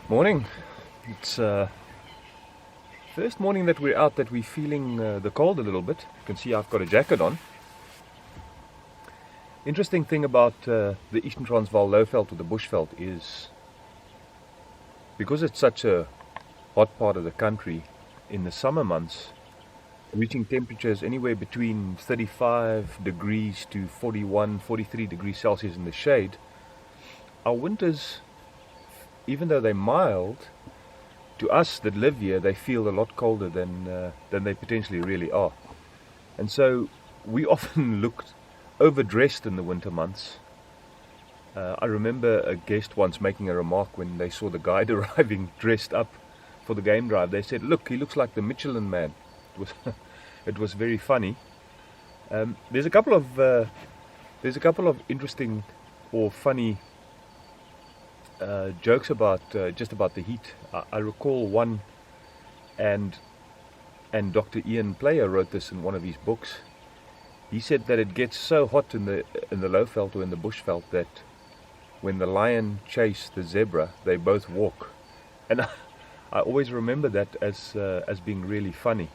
Morning. It's first morning that we're out that we're feeling the cold a little bit. You can see I've got a jacket on. Interesting thing about the Eastern Transvaal Lowveld or the Bushveld is because it's such a hot part of the country in the summer months, reaching temperatures anywhere between 35 degrees to 41, 43 degrees Celsius in the shade. Our winters, even though they're mild, to us that live here, they feel a lot colder than they potentially really are. And so we often looked overdressed in the winter months. I remember a guest once making a remark when they saw the guide arriving dressed up for the game drive. They said, "Look, he looks like the Michelin Man." It was very funny. There's a couple of interesting or funny jokes about just about the heat. I recall one, and Dr. Ian Player wrote this in one of his books. He said that it gets so hot in the Lowveld or in the Bushveld that when the lion chase the zebra, they both walk. And I always remember that as being really funny.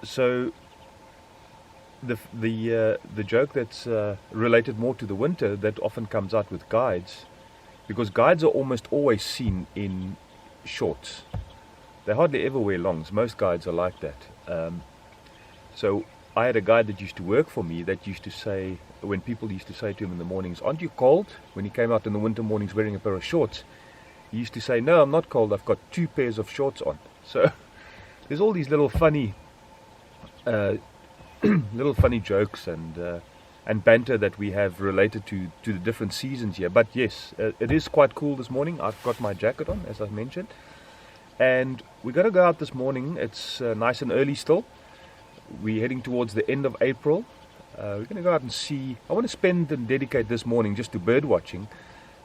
So the joke that's related more to the winter that often comes out with guides, because guides are almost always seen in shorts. They hardly ever wear longs. Most guides are like that. So I had a guide that used to work for me that used to say, when people used to say to him in the mornings, "Aren't you cold?" When he came out in the winter mornings wearing a pair of shorts, he used to say, "No, I'm not cold. I've got 2 pairs of shorts on." So there's all these little funny jokes and banter that we have related to the different seasons here. But yes, it is quite cool this morning. I've got my jacket on, as I mentioned, and we're going to go out this morning. It's nice and early still. We're heading towards the end of April. We're going to go out and see. I want to spend and dedicate this morning just to bird watching,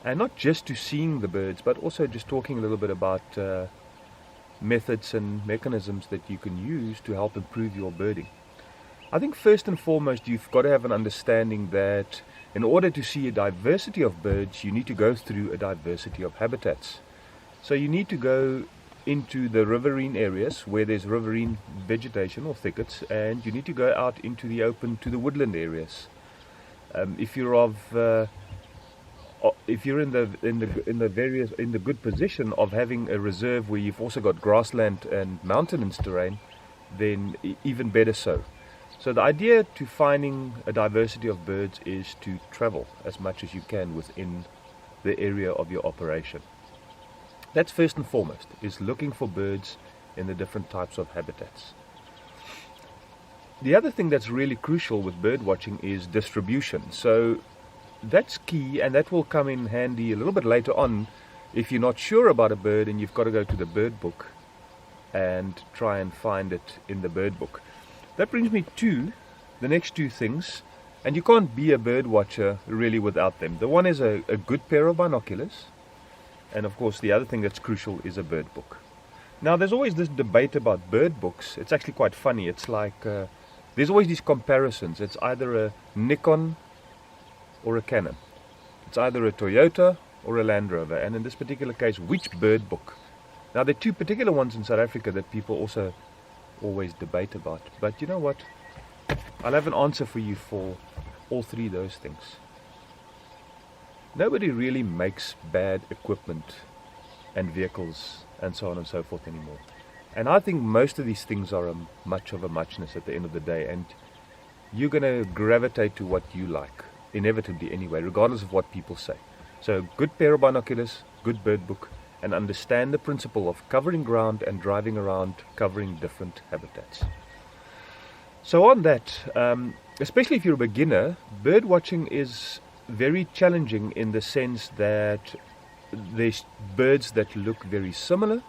and not just to seeing the birds, but also just talking a little bit about methods and mechanisms that you can use to help improve your birding. I think first and foremost you've got to have an understanding that in order to see a diversity of birds, you need to go through a diversity of habitats. So you need to go into the riverine areas where there's riverine vegetation or thickets, and you need to go out into the open, to the woodland areas. If you're in the good position of having a reserve where you've also got grassland and mountainous terrain, then even better so. So the idea to finding a diversity of birds is to travel as much as you can within the area of your operation. That's first and foremost, is looking for birds in the different types of habitats. The other thing that's really crucial with bird watching is distribution. So that's key, and that will come in handy a little bit later on if you're not sure about a bird and you've got to go to the bird book and try and find it in the bird book. That brings me to the next 2 things, and you can't be a bird watcher really without them. The one is a good pair of binoculars, and of course the other thing that's crucial is a bird book. Now there's always this debate about bird books. It's actually quite funny. It's like there's always these comparisons. It's either a Nikon or a Canon. It's either a Toyota or a Land Rover, and in this particular case, which bird book? Now there are 2 particular ones in South Africa that people also always debate about, but you know what, I'll have an answer for you for all 3 of those things. Nobody really makes bad equipment and vehicles and so on and so forth anymore, and I think most of these things are much of a muchness at the end of the day, and you're going to gravitate to what you like inevitably anyway, regardless of what people say. So good pair of binoculars, good bird book, and understand the principle of covering ground and driving around covering different habitats. So on that, especially if you're a beginner, bird watching is very challenging in the sense that there's birds that look very similar,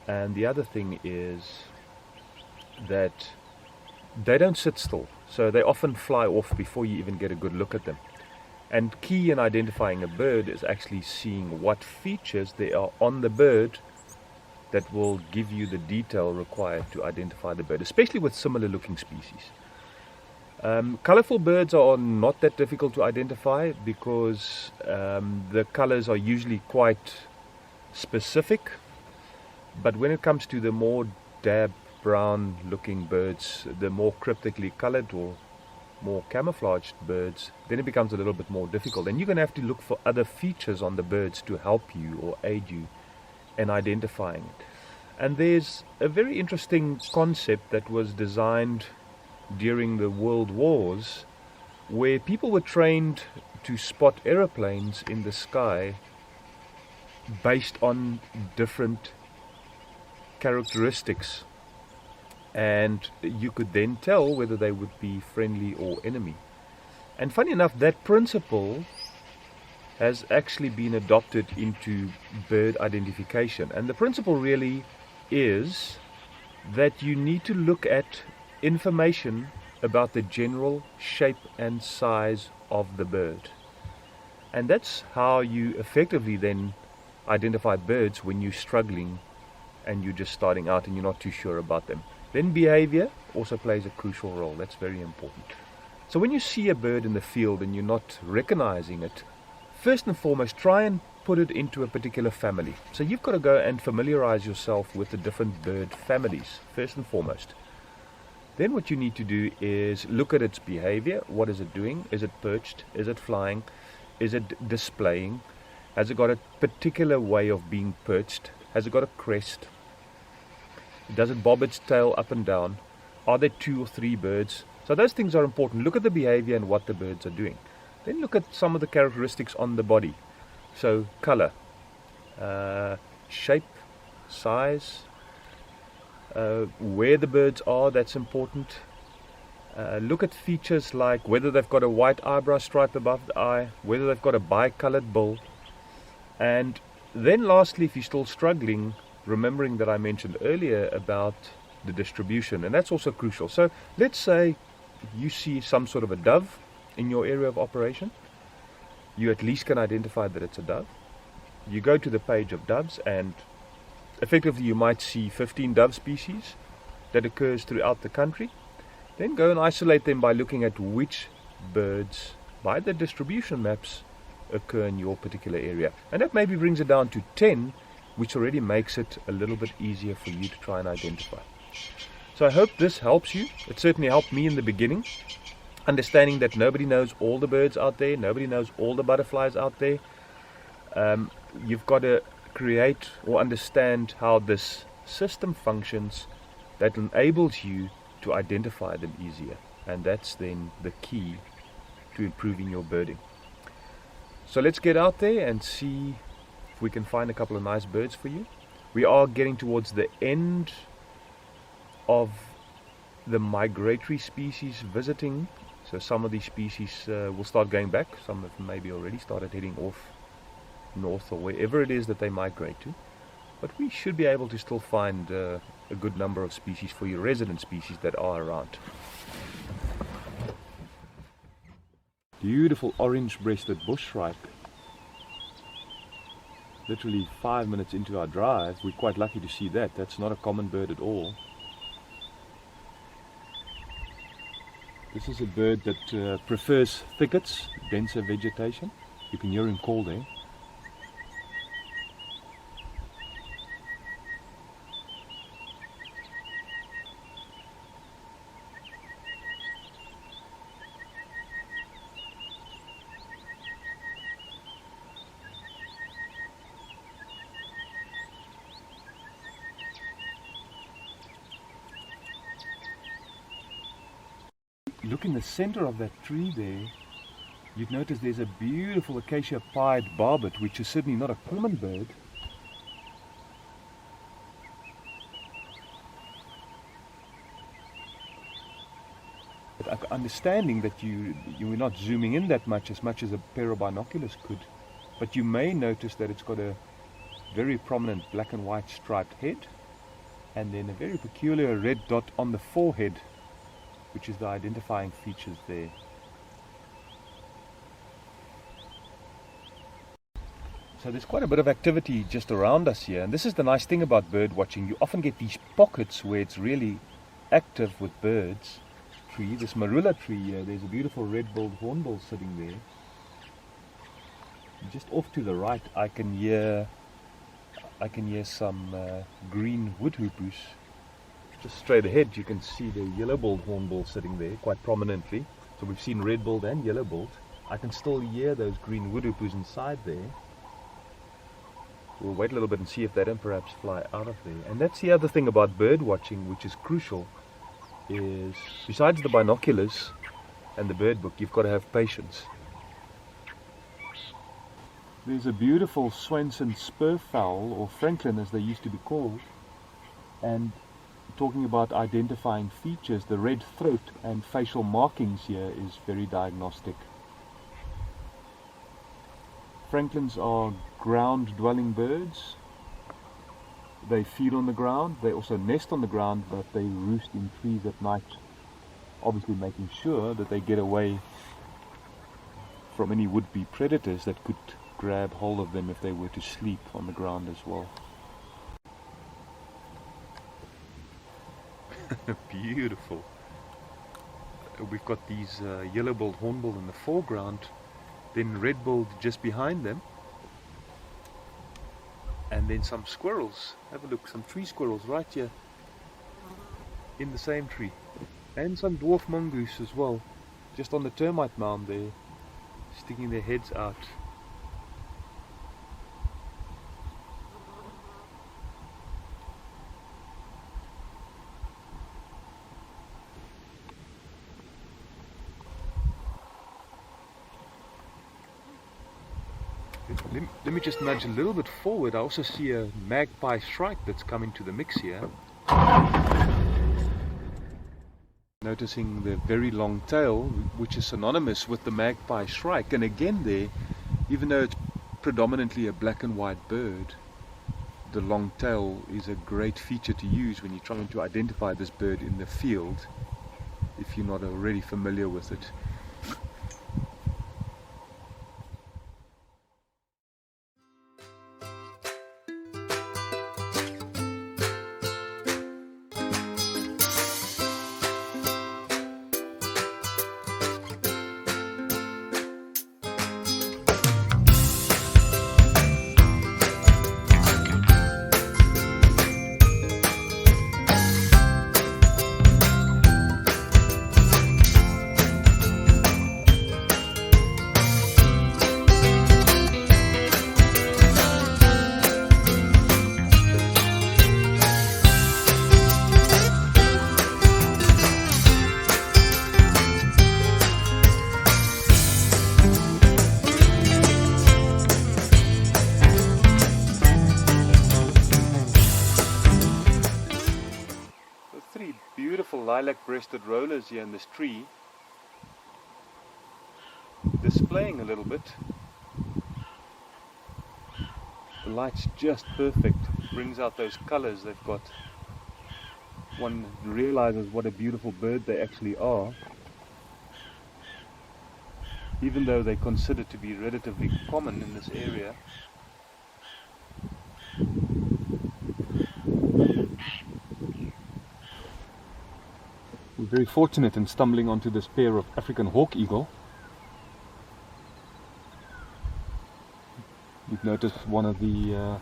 and the other thing is that they don't sit still, so they often fly off before you even get a good look at them. And key in identifying a bird is actually seeing what features there are on the bird that will give you the detail required to identify the bird, especially with similar looking species. Colourful birds are not that difficult to identify because the colours are usually quite specific. But when it comes to the more dab brown looking birds, the more cryptically coloured or more camouflaged birds, then it becomes a little bit more difficult. And you're going to have to look for other features on the birds to help you or aid you in identifying it. And there's a very interesting concept that was designed during the World Wars, where people were trained to spot aeroplanes in the sky based on different characteristics, and you could then tell whether they would be friendly or enemy. And funny enough, that principle has actually been adopted into bird identification, and the principle really is that you need to look at information about the general shape and size of the bird, and that's how you effectively then identify birds when you're struggling and you're just starting out and you're not too sure about them. Then behavior also plays a crucial role. That's very important. So when you see a bird in the field and you're not recognizing it, first and foremost, try and put it into a particular family. So you've got to go and familiarize yourself with the different bird families, first and foremost. Then what you need to do is look at its behavior. What is it doing? Is it perched? Is it flying? Is it displaying? Has it got a particular way of being perched? Has it got a crest? Does it bob its tail up and down? Are there 2 or 3 birds? So those things are important. Look at the behavior and what the birds are doing. Then look at some of the characteristics on the body. So color, shape, size, where the birds are, that's important. Look at features like whether they've got a white eyebrow stripe above the eye, whether they've got a bicolored bill. And then lastly, if you're still struggling, remembering that I mentioned earlier about the distribution, and that's also crucial. So let's say you see some sort of a dove in your area of operation. You at least can identify that it's a dove. You go to the page of doves, and effectively you might see 15 dove species that occurs throughout the country. Then go and isolate them by looking at which birds by the distribution maps occur in your particular area, and that maybe brings it down to 10, which already makes it a little bit easier for you to try and identify. So I hope this helps you. It certainly helped me in the beginning, understanding that nobody knows all the birds out there, nobody knows all the butterflies out there. You've got to create or understand how this system functions that enables you to identify them easier, and that's then the key to improving your birding. So let's get out there and see if we can find a couple of nice birds for you. We are getting towards the end of the migratory species visiting. So some of these species will start going back. Some of them maybe already started heading off north or wherever it is that they migrate to. But we should be able to still find a good number of species for you, resident species that are around. Beautiful orange-breasted bush shrike. Literally 5 minutes into our drive, we're quite lucky to see that. That's not a common bird at all. This is a bird that prefers thickets, denser vegetation. You can hear him call there. Look in the center of that tree there, you'd notice there's a beautiful acacia-pied barbet, which is certainly not a common bird. But understanding that you're not zooming in that much as a pair of binoculars could, but you may notice that it's got a very prominent black and white striped head, and then a very peculiar red dot on the forehead, which is the identifying features there. So there's quite a bit of activity just around us here, and this is the nice thing about bird watching. You often get these pockets where it's really active with birds, tree, this marula tree here, there's a beautiful red-billed hornbill sitting there. Just off to the right, I can hear some green wood hoopoes. Just straight ahead, you can see the yellow-billed hornbill sitting there quite prominently. So we've seen red-billed and yellow-billed. I can still hear those green wood hoopoes inside there. We'll wait a little bit and see if they don't perhaps fly out of there. And that's the other thing about bird watching, which is crucial, is besides the binoculars and the bird book, you've got to have patience. There's a beautiful Swainson spurfowl, or Franklin as they used to be called, and talking about identifying features, the red throat and facial markings here is very diagnostic. Franklins are ground-dwelling birds. They feed on the ground, they also nest on the ground, but they roost in trees at night, obviously making sure that they get away from any would-be predators that could grab hold of them if they were to sleep on the ground as well. Beautiful. We've got these yellow-billed hornbill in the foreground, then red-billed just behind them, and then some squirrels. Have a look, some tree squirrels right here in the same tree, and some dwarf mongoose as well, just on the termite mound there, sticking their heads out. Let me just nudge a little bit forward. I also see a magpie shrike that's coming to the mix here. Noticing the very long tail, which is synonymous with the magpie shrike. And again there, even though it's predominantly a black and white bird, the long tail is a great feature to use when you're trying to identify this bird in the field, if you're not already familiar with it. Beautiful lilac-breasted rollers here in this tree, displaying a little bit. The light's just perfect, brings out those colors they've got. One realizes what a beautiful bird they actually are, even though they're considered to be relatively common in this area. We're very fortunate in stumbling onto this pair of African hawk eagle. You've noticed one of the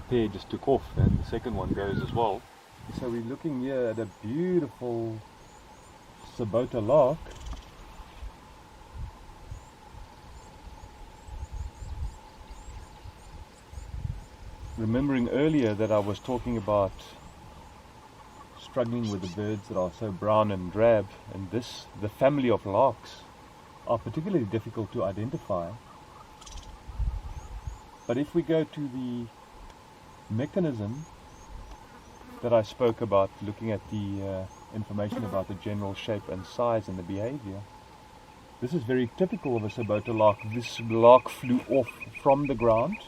pair just took off, and the second one goes as well. So we're looking here at a beautiful Sabota lark. Remembering earlier that I was talking about struggling with the birds that are so brown and drab, and the family of larks are particularly difficult to identify. But if we go to the mechanism that I spoke about, looking at the information about the general shape and size and the behavior, this is very typical of a Sabota lark. This lark flew off from the ground,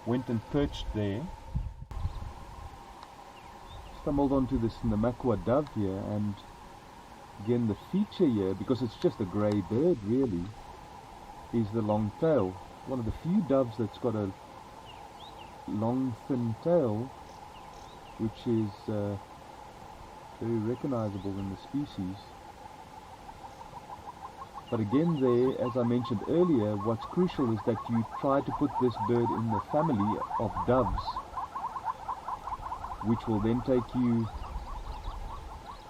went and perched there, stumbled onto this Namakwa dove here, and again the feature here, because it's just a grey bird really, is the long tail. One of the few doves that's got a long thin tail, which is very recognizable in the species. But again there, as I mentioned earlier, what's crucial is that you try to put this bird in the family of doves, which will then take you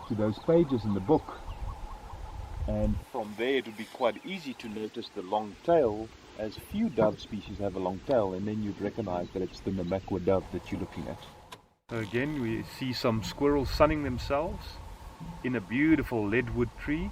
to those pages in the book. And from there it would be quite easy to notice the long tail, as few dove species have a long tail, and then you'd recognize that it's the Namakwa dove that you're looking at. So again we see some squirrels sunning themselves in a beautiful leadwood tree.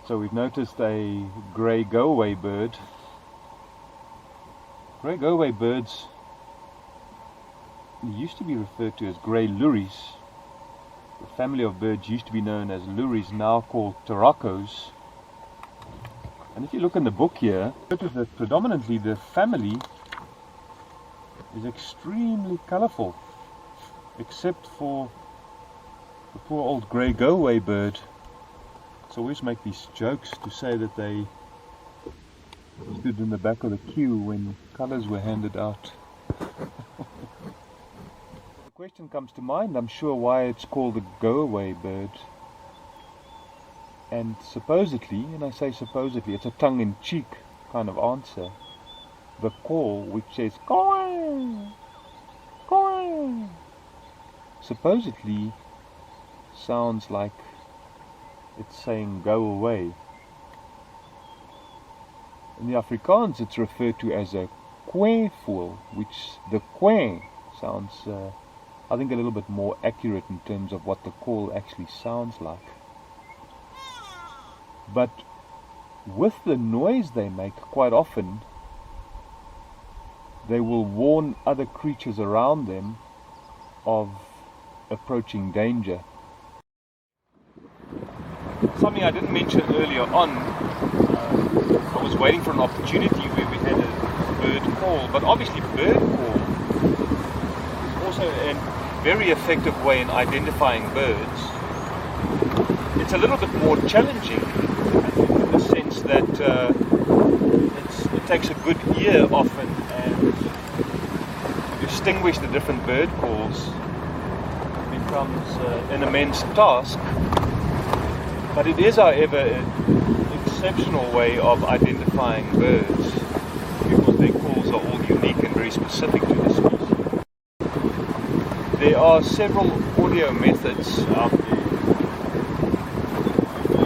So we've noticed a grey go-away bird. Grey go-away birds used to be referred to as grey lories. The family of birds used to be known as lories, now called taracos. And if you look in the book here, notice that predominantly the family is extremely colourful, except for the poor old grey go-away bird. So I always make these jokes to say that they stood in the back of the queue when colours were handed out. The question comes to mind, I'm sure, why it's called a go-away bird. And supposedly, and I say supposedly, it's a tongue-in-cheek kind of answer. The call, which says "Coy! Coy!" supposedly sounds like it's saying go away. In the Afrikaans it's referred to as a kweevoël, which the kwe sounds I think a little bit more accurate in terms of what the call actually sounds like. But with the noise they make, quite often they will warn other creatures around them of approaching danger. Something I didn't mention earlier on, I was waiting for an opportunity where we had a bird call, but obviously bird call is also a very effective way in identifying birds. It's a little bit more challenging in the sense that it takes a good ear often, and to distinguish the different bird calls becomes an immense task. But it is, however, an exceptional way of identifying birds, because their calls are all unique and very specific to the species. There are several audio methods out there,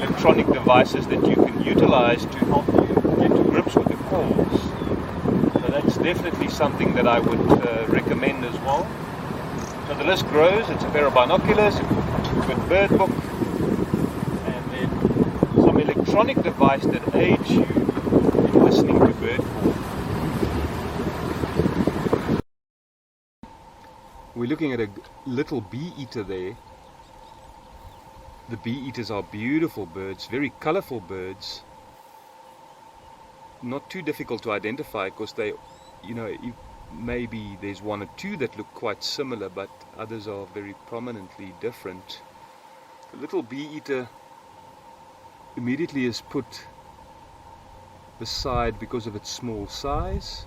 electronic devices that you can utilize to help you get to grips with the calls. So that's definitely something that I would recommend as well. So the list grows. It's a pair of binoculars, a good bird book, electronic device that aids you in listening to bird calls. We're looking at a little bee-eater there. The bee-eaters are beautiful birds, very colourful birds. Not too difficult to identify, because they, maybe there's one or two that look quite similar, but others are very prominently different. The little bee-eater immediately is put beside because of its small size.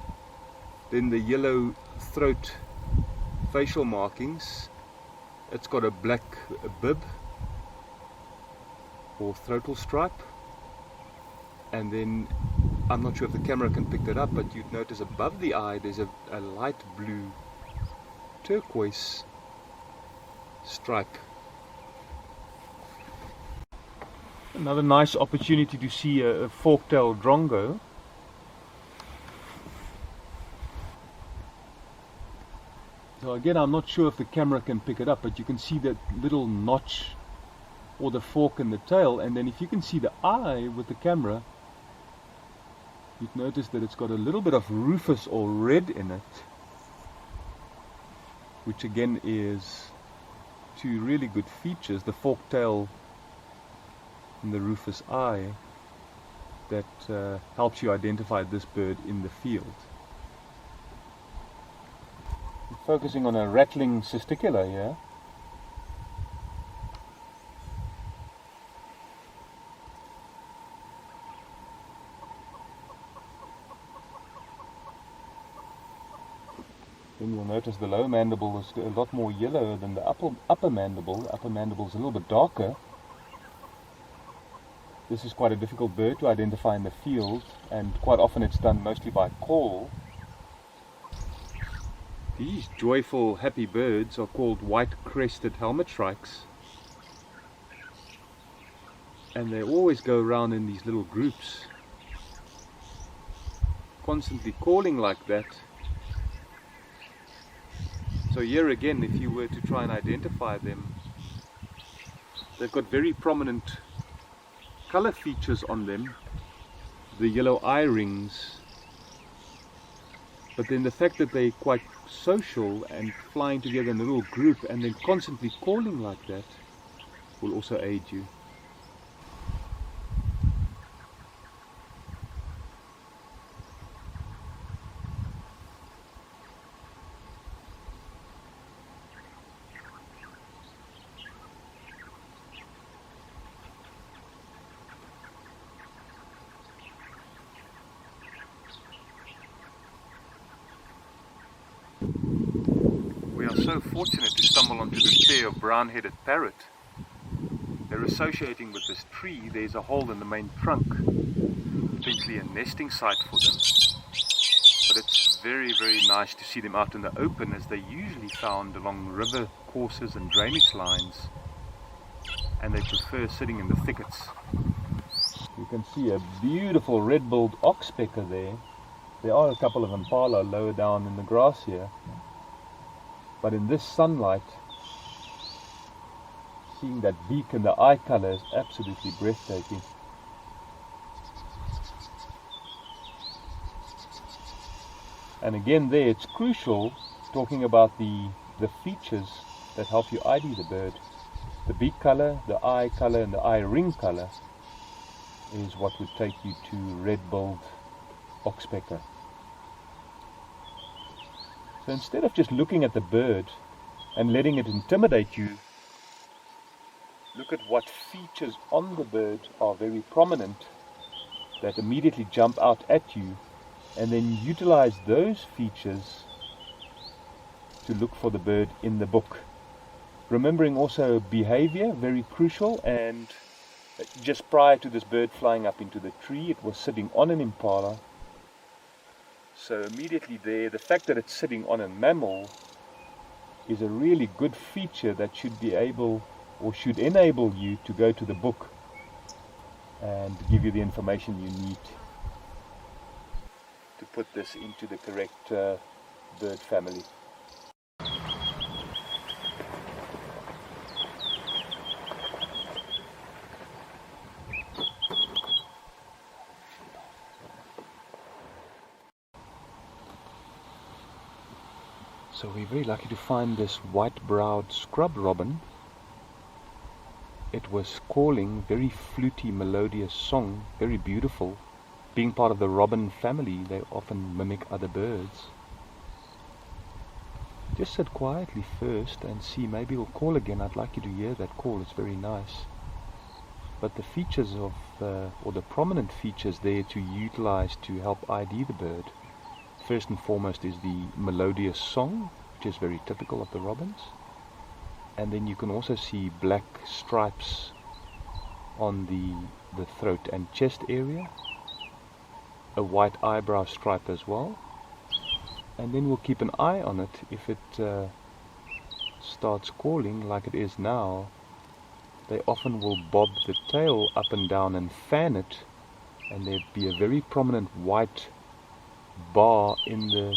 Then the yellow throat facial markings. It's got a black bib or throatal stripe, and then I'm not sure if the camera can pick that up, but you'd notice above the eye there's a light blue turquoise stripe. Another nice opportunity to see a fork-tailed drongo. So again, I'm not sure if the camera can pick it up, but you can see that little notch or the fork in the tail, and then if you can see the eye with the camera, you'd notice that it's got a little bit of rufous or red in it, which again is two really good features. The fork tail in the rufous eye that helps you identify this bird in the field. Focusing on a rattling cisticola here. Then you'll notice the lower mandible is a lot more yellow than the upper mandible. The upper mandible is a little bit darker. This is quite a difficult bird to identify in the field, and quite often it's done mostly by call. These joyful, happy birds are called white-crested helmet shrikes, and they always go around in these little groups, constantly calling like that. So here again, if you were to try and identify them, they've got very prominent color features on them, the yellow eye rings, but then the fact that they're quite social and flying together in a little group and then constantly calling like that will also aid you. We are so fortunate to stumble onto this pair of brown-headed parrot. They're associating with this tree. There's a hole in the main trunk, potentially a nesting site for them. But it's very, very nice to see them out in the open, as they're usually found along river courses and drainage lines, and they prefer sitting in the thickets. You can see a beautiful red-billed oxpecker there. There are a couple of impala lower down in the grass here. But in this sunlight, seeing that beak and the eye color is absolutely breathtaking. And again there, it's crucial, talking about the features that help you ID the bird. The beak color, the eye color, and the eye ring color is what would take you to red-billed oxpecker. So instead of just looking at the bird and letting it intimidate you, look at what features on the bird are very prominent that immediately jump out at you, and then utilize those features to look for the bird in the book. Remembering also behavior, very crucial, and just prior to this bird flying up into the tree, it was sitting on an impala. So immediately there, the fact that it's sitting on a mammal is a really good feature that should be able, or should enable you to go to the book and give you the information you need to put this into the correct bird family. So we're very lucky to find this white-browed scrub robin. It was calling very fluty, melodious song, very beautiful. Being part of the robin family, they often mimic other birds. Just sit quietly first and see, maybe it'll call again. I'd like you to hear that call, it's very nice. But the features of, or the prominent features there to utilize to help ID the bird, first and foremost is the melodious song, which is very typical of the robins. And then you can also see black stripes on the throat and chest area, a white eyebrow stripe as well. And then we'll keep an eye on it. If it starts calling like it is now, they often will bob the tail up and down and fan it, and there'd be a very prominent white bar in the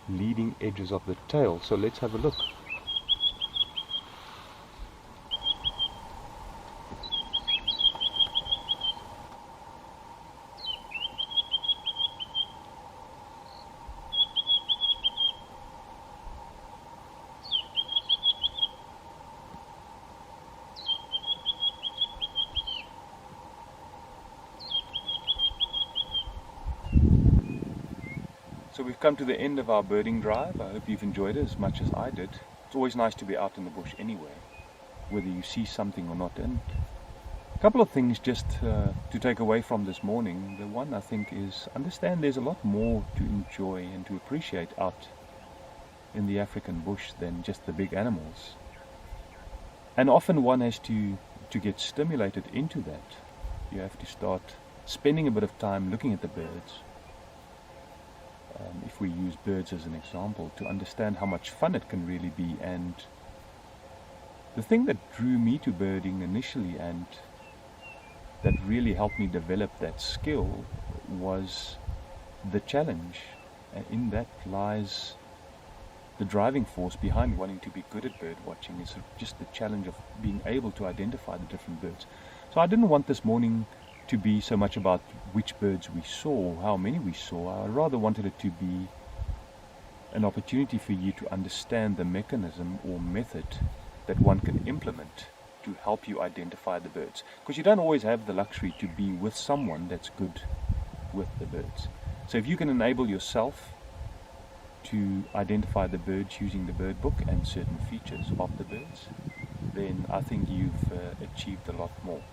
leading edges of the tail. So let's have a look. we've come to the end of our birding drive. I hope you've enjoyed it as much as I did. It's always nice to be out in the bush anyway, whether you see something or not. And a couple of things just to take away from this morning. The one I think is understand there's a lot more to enjoy and to appreciate out in the African bush than just the big animals. And often one has to get stimulated into that. You have to start spending a bit of time looking at the birds. If we use birds as an example, to understand how much fun it can really be. And the thing that drew me to birding initially and that really helped me develop that skill was the challenge. And in that lies the driving force behind wanting to be good at bird watching, is just the challenge of being able to identify the different birds. So I didn't want this morning to be so much about which birds we saw, how many we saw. I rather wanted it to be an opportunity for you to understand the mechanism or method that one can implement to help you identify the birds. Because you don't always have the luxury to be with someone that's good with the birds. So if you can enable yourself to identify the birds using the bird book and certain features of the birds, then I think you've achieved a lot more.